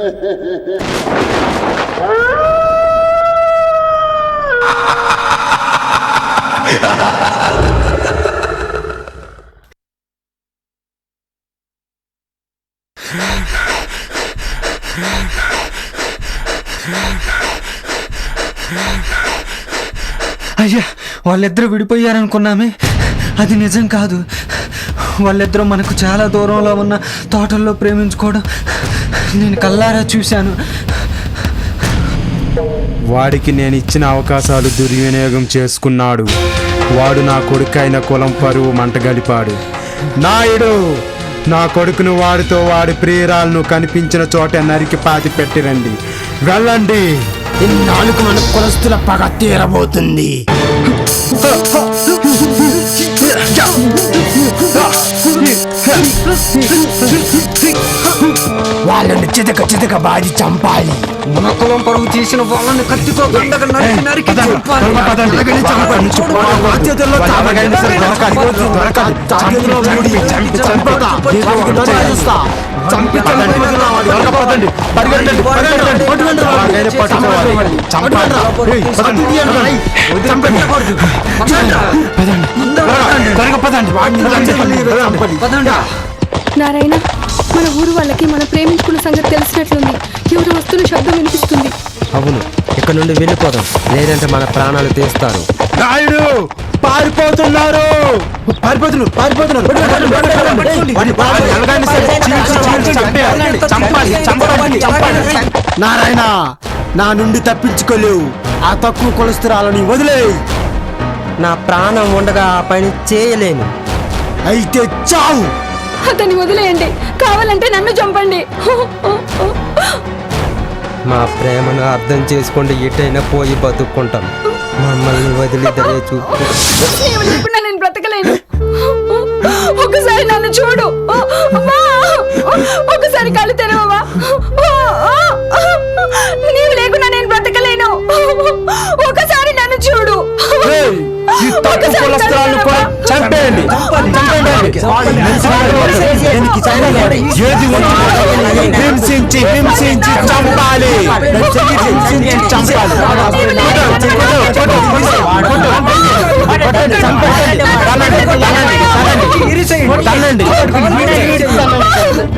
అయ్యా, వాళ్ళిద్దరూ విడిపోయారనుకున్నామే, అది నిజం కాదు. వాళ్ళిద్దరూ మనకు చాలా దూరంలో ఉన్న తోటల్లో ప్రేమించుకోవడం నేను కల్లారా చూశాను. వాడికి నేను ఇచ్చిన అవకాశాలు దుర్వినియోగం చేసుకున్నాడు. వాడు నా కొడుకైన కులం పరువు మంటగలిపాడు. నాయుడు, నా కొడుకును వాడితో వాడి ప్రియురాలను కనిపించిన చోట నరికి పాతి పెట్టిరండి. వెళ్ళండి. ఇన్నాళ్ళకు మన కులస్తుల పగ తీరబోతుంది. వాళ్ళని చితక బాది చంపాలి. మన కులం పరువు తీసిన వాళ్ళని కత్తితో గంటగా నరికి చంపాలి. నారాయణ, మన ఊరు వాళ్ళకి మన ప్రేమించుకున్న సంగతి తెలిసినట్లుంది. ఎవరు వస్తున్న శబ్దం వినిపిస్తుంది. అవును, ఇక్కడ నుండి వెళ్ళిపోదాం, లేదంటే మన ప్రాణాలు తీస్తారు. నాయుడు, పారిపోతున్నారు. నారాయణ, నా నుండి తప్పించుకోలేవు. ఆ తక్కువ కొలెస్ట్రాల్ని వదిలేయి. నా ప్రాణం ఉండగా ఆ పని చేయలేను. అయితే చావు. అతన్ని వదిలేయండి, కావాలంటే నన్ను చంపండి. మా ప్రేమను అర్థం చేసుకోండి, ఎటైనా పోయి బతుక్కుంటాం. మమ్మల్ని వదిలి దయచూ. నేను బ్రతకలేను. ఒకసారి నన్ను చూడు. ఒకసారి కళ్ళు తెరవవా? నీవు లేకుండా నేను బ్రతకలేను. ఒకసారి నన్ను చూడు. చంపేయండి. హింసించి చంపాలి.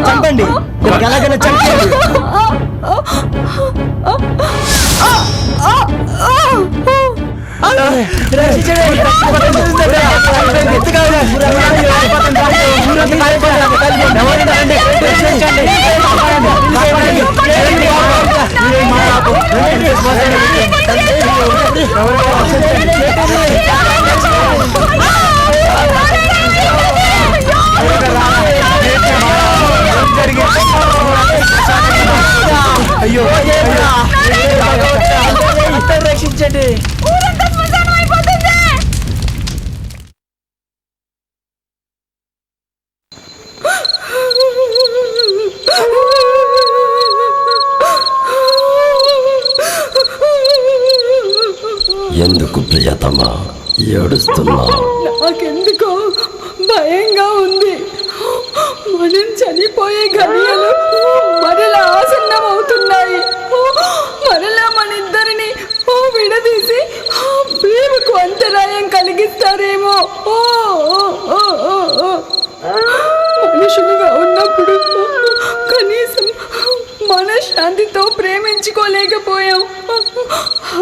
చంపండి. ఎలాగైనా చంపండి. అయ్యో, రక్షించండి. ఎందుకు ప్రియతమా ఏడుస్తున్నావు? నాకెందుకో భయంగా ఉంది. మనం చనిపోయే గడియలు మనలా ఆసన్నం అవుతున్నాయి. మనలా మన ఇద్దరిని విడదీసి ప్రేమకు అంతరాయం కలిగిస్తారేమో. మనుషులుగా ఉన్నప్పుడు కనీసం మనశ్శాంతితో ప్రేమించుకోలేకపోయాం.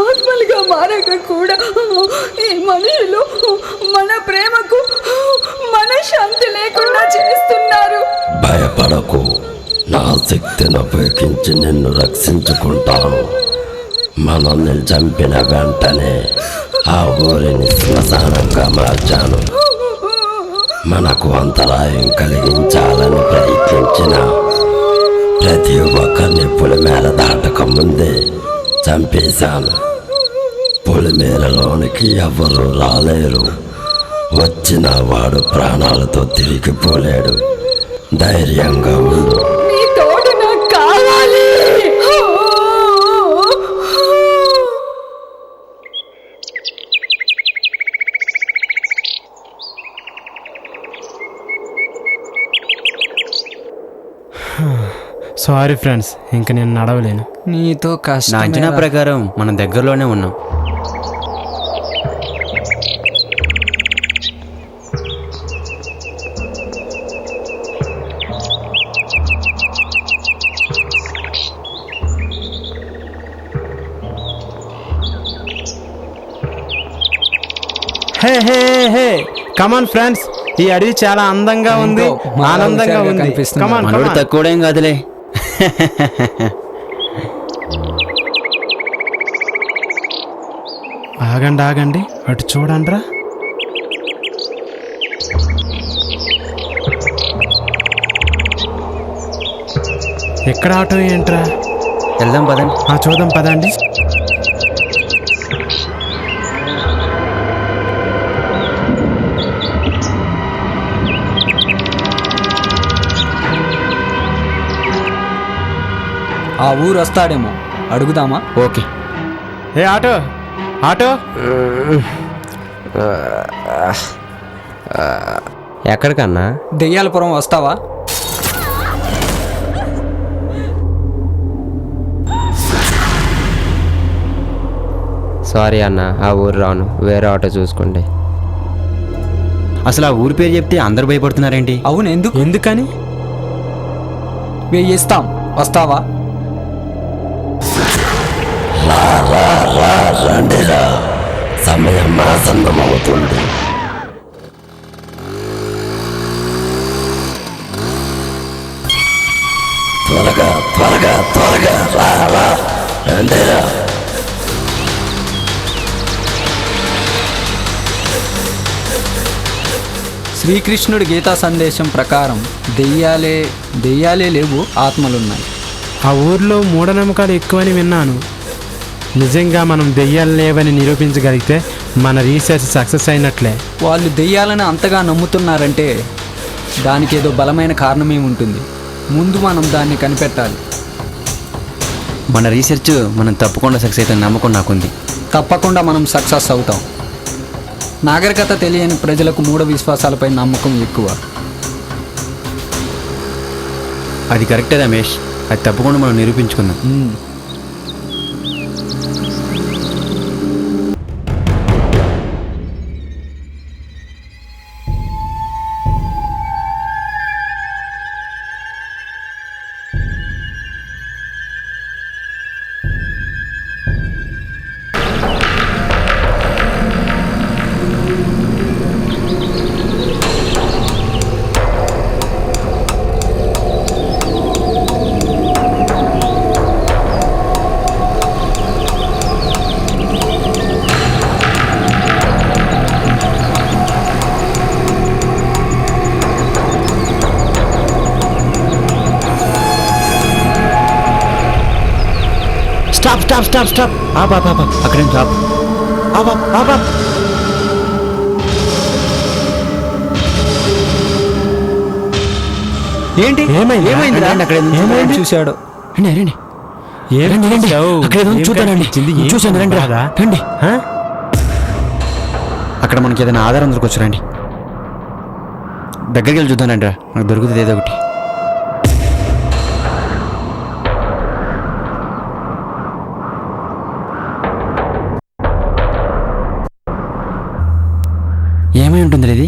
ఆత్మలుగా మారక కూడా ఈ మనుషులు మన ప్రేమకు మనశ్శాంతి లేకుండా చేస్తున్నారు. భయపడకు, నా శక్తిని ఉపయోగించి నిన్ను రక్షించుకుంటాను. మనల్ని చంపిన వెంటనే ఆ ఊరిని శ్మశానంగా మార్చాను. మనకు అంతరాయం కలిగించాలని ప్రయత్నించిన ప్రతి ఒక్కరిని పులిమేర దాటక ముందే చంపేశాను. పులిమేరలోనికి ఎవరు రాలేరు. వచ్చిన వాడు ప్రాణాలతో తిరిగిపోలేడు. ధైర్యంగా ఉండు. నీ తోడు నాకు కావాలి. సారీ ఫ్రెండ్స్, ఇంక నేను నడవలేను. నీతో నా కష్టం అంచనా ప్రకారం మనం దగ్గరలోనే ఉన్నాం. హే హే హే కమాన్ ఫ్రెండ్స్, ఈ అడవి చాలా అందంగా ఉంది, ఏంటో, మాలా ఆనందంగా హుషారుగా ఉంది. కనిపిస్తుంది. కమాన్ మనోడు కమాన్. తక్కువడేం కాదులే. ఆగండి ఆగండి, అటు చూడండిరా. ఎక్కడ ఆటో ఏంట్రా? వెళ్దాం పదండి. చూద్దాం పదండి. ఆ ఊరు వస్తాడేమో, అడుగుదామా? ఓకే. ఏ ఆటో ఆటో, ఎక్కడికన్నా? దెయ్యాలపురం వస్తావా? సారీ అన్న, ఆ ఊరు రాను, వేరే ఆటో చూసుకోండి. అసలు ఆ ఊరి పేరు చెప్తే అందరు భయపడుతున్నారేంటి? అవును, ఎందుకు? ఎందుకని? వేయిస్తాం, వస్తావా? రండిరా, సమయం ఆసన్నమవుతుంది. త్వరగా త్వరగా త్వరగా రా రా, రండిరా. శ్రీకృష్ణుడి గీతా సందేశం ప్రకారం దెయ్యాలే లేవు, ఆత్మలున్నాయి. ఆ ఊర్లో మూఢనమ్మకాలు ఎక్కువని విన్నాను. నిజంగా మనం దెయ్యాలు లేవని నిరూపించగలిగితే మన రీసెర్చ్ సక్సెస్ అయినట్లే. వాళ్ళు దెయ్యాలని అంతగా నమ్ముతున్నారంటే దానికి ఏదో బలమైన కారణమే ఉంటుంది. ముందు మనం దాన్ని కనిపెట్టాలి. మన రీసెర్చ్ మనం తప్పకుండా సక్సెస్ అయితే నమ్మకం నాకుంది. తప్పకుండా మనం సక్సెస్ అవుతాం. నాగరికత తెలియని ప్రజలకు మూఢ విశ్వాసాలపై నమ్మకం ఎక్కువ. అది కరెక్టే రమేష్, అది తప్పకుండా మనం నిరూపించుకుందాం. Stop stop stop stop. అక్కడే స్టాప్. ఏంటి ఏమైంది? ఏమైందిరా? అక్కడ ఎందుకు ఏమైంది? చూశాడు. రండి. ఏం రండి. చూసావు? అక్కడ ఏదో ఏం చూద్దానండి. కనిపించింది? ఏం చూశాను, రండి. బాగా? రండి. ఆ? అక్కడ మనకి ఏదైనా ఆధారం దొరకొచ్చు, రండి. దగ్గరికి వెళ్ళి చూద్దానండి, నాకు దొరుకుతుంది ఏదో ఒకటి. ఏమై ఉంటుంది ఇది?